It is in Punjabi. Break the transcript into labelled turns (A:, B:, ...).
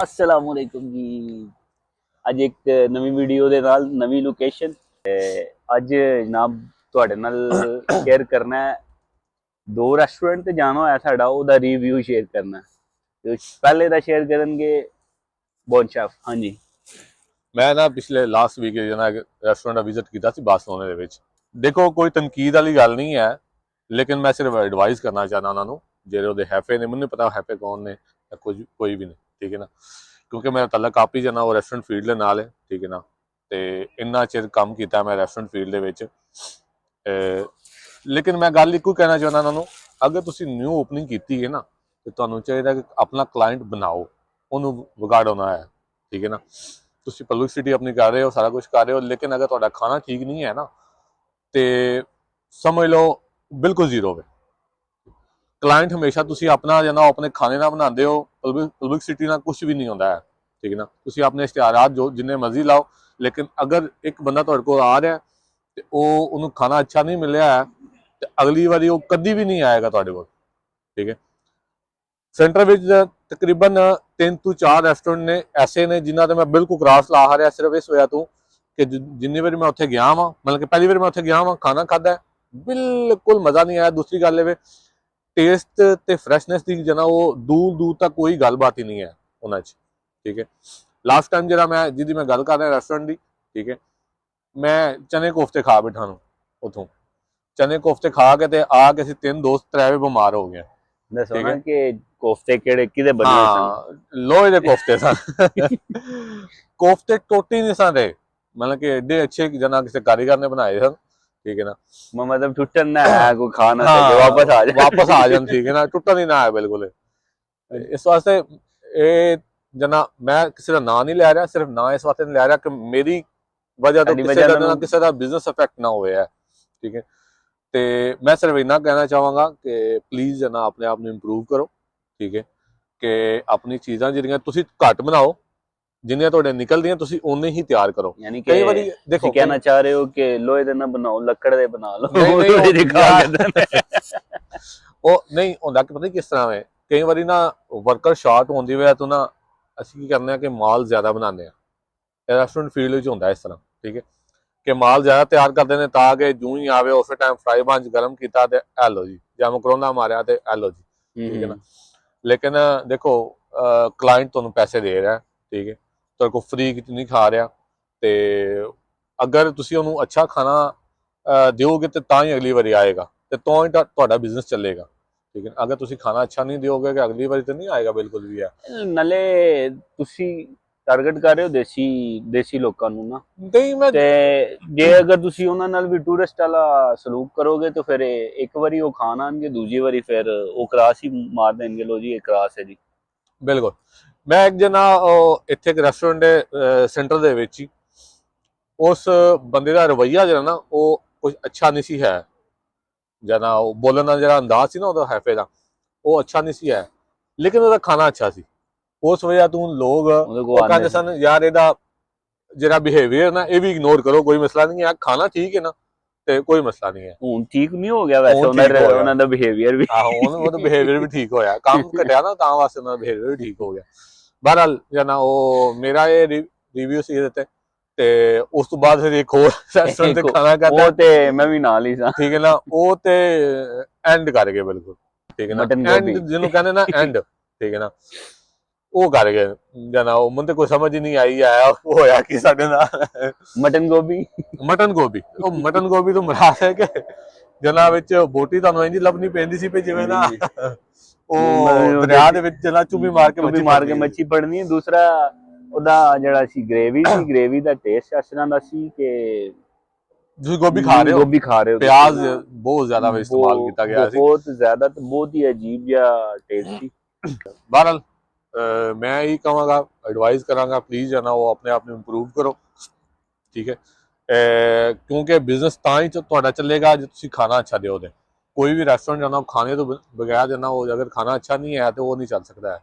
A: अस्सलामुअलैकुम जी। ਅੱਜ ਇੱਕ ਨਵੀਂ ਵੀਡੀਓ ਦੇ ਨਾਲ ਨਵੀਂ ਲੋਕੇਸ਼ਨ ਤੇ ਅੱਜ ਜਨਾਬ ਤੁਹਾਡੇ ਨਾਲ ਸ਼ੇਅਰ ਕਰਨਾ ਹੈ। ਦੋ ਰੈਸਟੋਰੈਂਟ ਤੇ ਜਾਣਾ ਹੋਇਆ ਸਾਡਾ, ਉਹਦਾ ਰਿਵਿਊ ਸ਼ੇਅਰ ਕਰਨਾ ਤੇ ਪਹਿਲੇ ਦਾ ਸ਼ੇਅਰ ਕਰਨਗੇ ਬੌਨ ਸ਼ੈਫ। ਹਾਂਜੀ,
B: ਮੈਂ ਨਾ ਪਿਛਲੇ ਲਾਸਟ ਵੀਕ ਜਿਹੜਾ ਰੈਸਟੋਰੈਂਟ ਦਾ ਵਿਜ਼ਿਟ ਕੀਤਾ ਸੀ ਬਾਰਸਲੋਨਾ ਦੇ ਵਿੱਚ। ਦੇਖੋ ਕੋਈ ਤਨਕੀਦ ਵਾਲੀ ਗੱਲ ਨਹੀਂ ਹੈ, ਲੇਕਿਨ ਮੈਂ ਸਿਰਫ ਐਡਵਾਈਸ ਕਰਨਾ ਚਾਹੁੰਦਾ ਉਹਨਾਂ ਨੂੰ ਜਿਹੜੇ ਉਹਦੇ ਹੈਫੇ ਨੇ। ਮੈਨੂੰ ਪਤਾ ਹੈਫੇ ਕੌਣ ਨੇ ਜਾਂ ਕੋਈ ਵੀ ਨਹੀਂ, ਠੀਕ ਹੈ ਨਾ, ਕਿਉਂਕਿ ਮੇਰਾ ਤਲਕ ਆਪ ਹੀ ਜਨਾ ਉਹ ਰੈਸਟੋਰੈਂਟ ਫੀਲਡ ਦੇ ਨਾਲ ਹੈ, ਠੀਕ ਹੈ ਨਾ। ਤੇ ਇੰਨਾ ਚਿਰ ਕੰਮ ਕੀਤਾ ਮੈਂ ਰੈਸਟੋਰੈਂਟ ਫੀਲਡ ਦੇ ਵਿੱਚ। ਲੇਕਿਨ ਮੈਂ ਗੱਲ ਇੱਕੋ ਕਹਿਣਾ ਚਾਹੁੰਦਾ ਉਹਨਾਂ ਨੂੰ, ਅਗਰ ਤੁਸੀਂ ਨਿਊ ਓਪਨਿੰਗ ਕੀਤੀ ਹੈ ਨਾ ਤੇ ਤੁਹਾਨੂੰ ਚਾਹੀਦਾ ਕਿ ਆਪਣਾ ਕਲਾਇੰਟ ਬਣਾਓ, ਉਹਨੂੰ ਵਿਗਾੜਨਾ ਹੈ, ਠੀਕ ਹੈ ਨਾ। ਤੁਸੀਂ ਪਬਲਿਸਿਟੀ ਆਪਣੀ ਕਰ ਰਹੇ ਹੋ, ਸਾਰਾ ਕੁਝ ਕਰ ਰਹੇ ਹੋ, ਲੇਕਿਨ ਅਗਰ ਤੁਹਾਡਾ ਖਾਣਾ ਠੀਕ ਨਹੀਂ ਹੈ ਨਾ ਤੇ ਸਮਝ ਲਓ ਬਿਲਕੁਲ ਜ਼ੀਰੋ ਹੈ। ਕਲਾਇੰਟ ਹਮੇਸ਼ਾ ਤੁਸੀਂ ਆਪਣਾ ਜਾਂ ਨਾ ਆਪਣੇ ਖਾਣੇ ਨਾਲ ਬਣਾਉਂਦੇ ਹੋ, ਪਬਲਿਸਿਟੀ ਨਾਲ ਕੁਝ ਵੀ ਨਹੀਂ ਹੁੰਦਾ ਹੈ, ਠੀਕ ਹੈ ਨਾ। ਤੁਸੀਂ ਆਪਣੇ ਇਸ਼ਤਿਹਾਰਾਤ ਜੋ ਜਿੰਨੇ ਮਰਜ਼ੀ ਲਾਓ, ਲੇਕਿਨ ਅਗਰ ਇੱਕ ਬੰਦਾ ਤੁਹਾਡੇ ਕੋਲ ਆ ਰਿਹਾ ਤੇ ਉਹਨੂੰ ਖਾਣਾ ਅੱਛਾ ਨਹੀਂ ਮਿਲਿਆ ਹੈ ਤੇ ਅਗਲੀ ਵਾਰੀ ਉਹ ਕਦੀ ਵੀ ਨਹੀਂ ਆਏਗਾ ਤੁਹਾਡੇ ਕੋਲ, ਠੀਕ ਹੈ। ਸੈਂਟਰ ਵਿੱਚ ਤਕਰੀਬਨ 3 ਤੋਂ 4 ਰੈਸਟੋਰੈਂਟ ਨੇ ਐਸੇ ਨੇ ਜਿਨ੍ਹਾਂ ਤੇ ਮੈਂ ਬਿਲਕੁਲ ਕ੍ਰਾਸ ਲਾ ਰਿਹਾ, ਸਿਰਫ ਇਸ ਵਜ੍ਹਾ ਤੋਂ ਕਿ ਜਿੰਨੀ ਵਾਰੀ ਮੈਂ ਉੱਥੇ ਗਿਆ ਵਾਂ, ਮਤਲਬ ਕਿ ਪਹਿਲੀ ਵਾਰੀ ਮੈਂ ਉੱਥੇ ਗਿਆ ਵਾਂ, ਖਾਣਾ ਖਾਧਾ ਬਿਲਕੁਲ ਮਜ਼ਾ ਨਹੀਂ ਆਇਆ। ਦੂਸਰੀ ਗੱਲ ਇਹ ਟੇਸਟ ਤੇ ਫਰੈਸ਼ਨੈਸ ਦੀ ਜਨਾ ਉਹ ਦੂਰ ਦੂਰ ਤੱਕ ਕੋਈ ਗੱਲਬਾਤ ਹੀ ਨਹੀਂ ਹੈ ਉਹਨਾਂ 'ਚ, ਠੀਕ ਹੈ। ਲਾਸਟ ਟਾਈਮ ਜਿਹੜਾ ਮੈਂ ਜਿਹਦੀ ਮੈਂ ਗੱਲ ਕਰ ਰਿਹਾ ਰੈਸਟੋਰੈਂਟ ਦੀ, ਠੀਕ ਹੈ, ਮੈਂ ਚਨੇ ਕੋਫਤੇ ਖਾ ਬੈਠਾ ਨੂੰ ਉੱਥੋਂ। ਚਨੇ ਕੋਫਤੇ ਖਾ ਕੇ ਤੇ ਆ ਕੇ ਅਸੀਂ 3 ਦੋਸਤ ਤ੍ਰੈਵੇ ਬਿਮਾਰ ਹੋ ਗਏ।
A: ਦੱਸੋ ਨਾ ਕਿ ਕੋਫਤੇ ਕਿਹੜੇ ਕਿਹਦੇ ਬਣੇ ਹੋਏ ਸਨ?
B: ਲੋਹੇ ਦੇ ਕੋਫਤੇ ਸਨ। ਕੋਫਤੇ ਟੋਟੀ ਨਹੀਂ ਸਨ ਰਹੇ, ਮਤਲਬ ਕਿ ਐਡੇ ਅੱਛੇ ਜਨਾ ਕਿਸੇ ਕਾਰੀਗਰ ਨੇ ਬਣਾਏ ਸਨ, ਠੀਕ ਹੈ ਨਾ।
A: मतलब टूटन ना है, कोई खाना चाहिए वापस आ जाए।
B: ठीक है ना, टुटन ही ना है बिल्कुल। इस वास्ते ਇਹ ਜਨਾ ਮੈਂ ਕਿਸੇ ਦਾ ਨਾਂ ਨਹੀਂ ਲੈ ਰਿਹਾ, ਸਿਰਫ ਨਾਂ ਇਸ ਵਾਸਤੇ ਨਹੀਂ ਲੈ ਰਿਹਾ ਕਿ ਮੇਰੀ ਵਜ੍ਹਾ ਤੋਂ ਕਿਸੇ ਦਾ ਬਿਜ਼ਨਸ ਅਫੈਕਟ ਨਾ ਹੋਵੇ ਹੈ, ਠੀਕ ਹੈ। ਤੇ ਮੈਂ ਸਿਰਫ ਇੰਨਾ ਕਹਿਣਾ ਚਾਹਾਂਗਾ ਕਿ ਪਲੀਜ਼ ਜਨਾ ਆਪਣੇ ਆਪ ਨੂੰ ਇੰਪਰੂਵ ਕਰੋ, ਠੀਕ ਹੈ, ਕਿ ਆਪਣੀ ਚੀਜ਼ਾਂ ਜਿਹੜੀਆਂ ਤੁਸੀਂ ਘੱਟ ਬਣਾਓ, ਜਿੰਨੀਆਂ ਤੁਹਾਡੇ ਨਿਕਲਦੀਆਂ ਤੁਸੀਂ ਉਨੇ ਹੀ ਤਿਆਰ ਕਰੋ।
A: ਯਾਨੀ ਕਿ ਕਈ ਵਾਰੀ ਦੇਖੋ ਕਹਿਣਾ ਚਾਹ ਰਹੇ ਹੋ ਕਿ ਲੋਹੇ ਦੇ ਨਾ ਬਣਾਓ, ਲੱਕੜ ਦੇ ਬਣਾ ਲਓ।
B: ਉਹ ਨਹੀਂ ਹੁੰਦਾ ਕਿ ਪਤਾ ਕਿਸ ਤਰ੍ਹਾਂ ਹੈ, ਕਈ ਵਾਰੀ ਨਾ ਵਰਕਰ ਸ਼ਾਰਟ ਹੋਣ ਦੀ ਵਜ੍ਹਾ ਤੋਂ ਨਾ ਅਸੀਂ ਕੀ ਕਰਦੇ ਹਾਂ ਕਿ ਮਾਲ ਜ਼ਿਆਦਾ ਬਣਾਉਂਦੇ ਹਾਂ। ਰੈਸਟੋਰੈਂਟ ਫੀਲਡ ਵਿੱਚ ਹੁੰਦਾ ਇਸ ਤਰ੍ਹਾਂ, ਠੀਕ ਹੈ, ਕਿ ਮਾਲ ਜ਼ਿਆਦਾ ਤਿਆਰ ਕਰਦੇ ਨੇ ਤਾਂ ਕਿ ਜੂੰ ਹੀ ਆਵੇ ਉਸੇ ਟਾਈਮ ਫਰਾਈ ਬਣ ਗਰਮ ਕੀਤਾ ਤੇ ਐ ਲਓ ਜੀ, ਜਾਂ ਮਕਰੋਨਾ ਮਾਰਿਆ ਤੇ ਐ ਲਓ ਜੀ, ਠੀਕ ਹੈ ਨਾ। ਲੇਕਿਨ ਦੇਖੋ ਕਲਾਇੰਟ ਤੁਹਾਨੂੰ ਪੈਸੇ ਦੇ ਰਿਹਾ, ਠੀਕ ਹੈ, ਤੁਹਾਡੇ ਕੋਲ ਫ੍ਰੀ ਨਹੀਂ ਖਾ ਰਿਹਾ, ਤੇ ਅਗਰ ਤੁਸੀਂ ਉਹਨੂੰ ਅੱਛਾ ਖਾਣਾ ਦਿਓਗੇ ਤੇ ਤਾਂ ਹੀ ਅਗਲੀ ਵਾਰੀ ਆਏਗਾ ਤੇ ਤਾਂ ਹੀ ਤੁਹਾਡਾ ਬਿਜ਼ਨਸ ਚੱਲੇਗਾ, ਠੀਕ ਹੈ। ਅਗਰ ਤੁਸੀਂ ਖਾਣਾ ਅੱਛਾ ਨਹੀਂ ਦਿਓਗੇ ਕਿ ਅਗਲੀ ਵਾਰੀ ਤਾਂ ਨਹੀਂ ਆਏਗਾ ਬਿਲਕੁਲ ਵੀ। ਹੈ
A: ਨਾਲੇ ਤੁਸੀਂ ਟਾਰਗੇਟ ਕਰ ਰਹੇ ਹੋ ਦੇਸੀ ਲੋਕਾਂ ਨੂੰ ਨਾ, ਤੇ ਜੇ ਅਗਰ ਤੁਸੀਂ ਉਹਨਾਂ ਨਾਲ ਵੀ ਟੂਰਿਸਟ ਵਾਲਾ ਸਲੂਕ ਕਰੋਗੇ ਤਾਂ ਫਿਰ ਇੱਕ ਵਾਰੀ ਉਹ ਖਾਣ ਆਣਗੇ, ਦੂਜੀ ਵਾਰੀ ਫਿਰ ਉਹ ਕਰਾਸ ਹੀ ਮਾਰ ਦੇਣਗੇ, ਲੋ ਜੀ ਇਹ ਕਰਾਸ ਹੈ ਜੀ।
B: ਬਿਲਕੁਲ। ਮੈਂ ਇੱਕ ਜਨਾ ਇੱਥੇ ਇੱਕ ਰੈਸਟੋਰੈਂਟ ਦੇ ਸੈਂਟਰ ਦੇ ਵਿੱਚ ਹੀ, ਉਸ ਬੰਦੇ ਦਾ ਰਵੱਈਆ ਜਿਹੜਾ ਨਾ ਉਹ ਕੁਝ ਅੱਛਾ ਨਹੀਂ ਸੀ ਹੈ, ਜਨਾ ਉਹ ਬੋਲਣ ਦਾ ਜਿਹੜਾ ਅੰਦਾਜ਼ ਸੀ ਨਾ ਉਹਦਾ ਹੈਫੇ ਦਾ, ਉਹ ਅੱਛਾ ਨਹੀਂ ਸੀ ਹੈ, ਲੇਕਿਨ ਉਹਦਾ ਖਾਣਾ ਅੱਛਾ ਸੀ। ਉਸ ਵਜ੍ਹਾ ਤੋਂ ਲੋਕ ਉਹ ਕਹਿੰਦੇ ਸਨ ਯਾਰ ਇਹਦਾ ਜਿਹੜਾ ਬਿਹੇਵੀਅਰ ਨਾ ਇਹ ਵੀ ਇਗਨੋਰ ਕਰੋ, ਕੋਈ ਮਸਲਾ ਨਹੀਂ ਹੈ, ਖਾਣਾ ਠੀਕ ਹੈ ਨਾ ਤੇ ਕੋਈ ਮਸਲਾ ਨਹੀਂ ਹੈ।
A: ਹੁਣ ਠੀਕ ਨਹੀਂ ਹੋ ਗਿਆ ਵੈਸੇ ਉਹਨਾਂ ਦਾ ਬਿਹੇਵੀਅਰ ਵੀ।
B: ਆਹੋ ਉਹਦਾ ਬਿਹੇਵੀਅਰ ਵੀ ਠੀਕ ਹੋਇਆ, ਕੰਮ ਘਟਿਆ ਨਾ ਤਾਂ ਵਾਸਤੇ ਉਹਨਾਂ ਦਾ ਬਿਹੇਵੀਅਰ ਵੀ ਠੀਕ ਹੋ ਗਿਆ। ਬਹਰਹਾਲ ਜਨਾ ਉਹ ਮੇਰਾ ਇਹ ਰਿਵਿਊ ਸੀ ਇਹਦੇ ਤੇ ਉਸ ਤੋਂ ਬਾਅਦ ਫਿਰ ਇੱਕ ਹੋਰ ਰੈਸਟੋਰੈਂਟ ਤੇ ਖਾਣਾ ਖਾਧਾ,
A: ਉਹ ਤੇ ਮੈਂ ਵੀ ਨਾਲ ਹੀ ਸਾਂ,
B: ਠੀਕ ਹੈ ਨਾ। ਉਹ ਤੇ ਐਂਡ ਕਰ ਗਏ ਬਿਲਕੁਲ, ਠੀਕ ਹੈ ਨਾ, ਐਂਡ ਜਿਹਨੂੰ ਕਹਿੰਦੇ ਨਾ ਐਂਡ, ਠੀਕ ਹੈ ਨਾ, ਉਹ ਕਰ ਗਏ ਜਨਾ। ਉਹ ਮੈਨੂੰ ਤੇ ਕੋਈ ਸਮਝ ਹੀ ਨਹੀਂ ਆਈ ਆਇਆ ਉਹ ਹੋਇਆ ਕਿ ਸਾਡੇ ਨਾਲ
A: ਮਟਨ ਗੋਭੀ
B: ਉਹ ਮਟਨ ਗੋਭੀ ਤੋਂ ਮਰਾਦ ਹੈ ਕਿ ਜਨਾ ਵਿੱਚ ਬੋਟੀ ਤੁਹਾਨੂੰ ਇੰਝ ਲੱਭਣੀ ਪੈਂਦੀ ਸੀ ਜਿਵੇਂ ਨਾ ਉਹ ਦਰਿਆ ਦੇ ਵਿੱਚ ਜਨਾ ਚੁੰਮੀ ਮਾਰ ਕੇ
A: ਮੱਛੀ ਫੜਨੀ ਹੈ। ਦੂਸਰਾ ਉਹਦਾ ਜਿਹੜਾ ਸੀ ਗ੍ਰੇਵੀ ਦਾ ਟੇਸਟ ਇਸ ਤਰ੍ਹਾਂ ਦਾ ਸੀ ਕਿ
B: ਤੁਸੀਂ ਗੋਭੀ ਖਾ ਰਹੇ ਹੋ, ਪਿਆਜ਼ ਬਹੁਤ ਜ਼ਿਆਦਾ ਇਸਤੇਮਾਲ ਕੀਤਾ ਗਿਆ ਸੀ,
A: ਬਹੁਤ ਜ਼ਿਆਦਾ, ਤੇ ਬਹੁਤ ਹੀ ਅਜੀਬ ਜਿਹਾ ਟੇਸਟ ਸੀ।
B: ਬਹਰਹਾਲ ਮੈਂ ਇਹੀ ਕਹਾਂਗਾ, ਐਡਵਾਈਸ ਕਰਾਂਗਾ, ਪਲੀਜ਼ ਹੈ ਨਾ ਉਹ ਆਪਣੇ ਆਪ ਨੂੰ ਇੰਪਰੂਵ ਕਰੋ, ਠੀਕ ਹੈ। ਕਿਉਂਕਿ ਬਿਜ਼ਨਸ ਤਾਂ ਹੀ ਤੁਹਾਡਾ ਚੱਲੇਗਾ ਜੇ ਤੁਸੀਂ ਖਾਣਾ ਅੱਛਾ ਦਿਓ। ਕੋਈ ਵੀ ਰੈਸਟੋਰੈਂਟ ਜਾਣਾ ਖਾਣੇ ਤੋਂ ਬਗੈਰ ਜਾਣਾ, ਉਹ ਅਗਰ ਖਾਣਾ ਅੱਛਾ ਨਹੀਂ ਹੈ ਤਾਂ ਉਹ ਨਹੀਂ ਚੱਲ ਸਕਦਾ ਹੈ।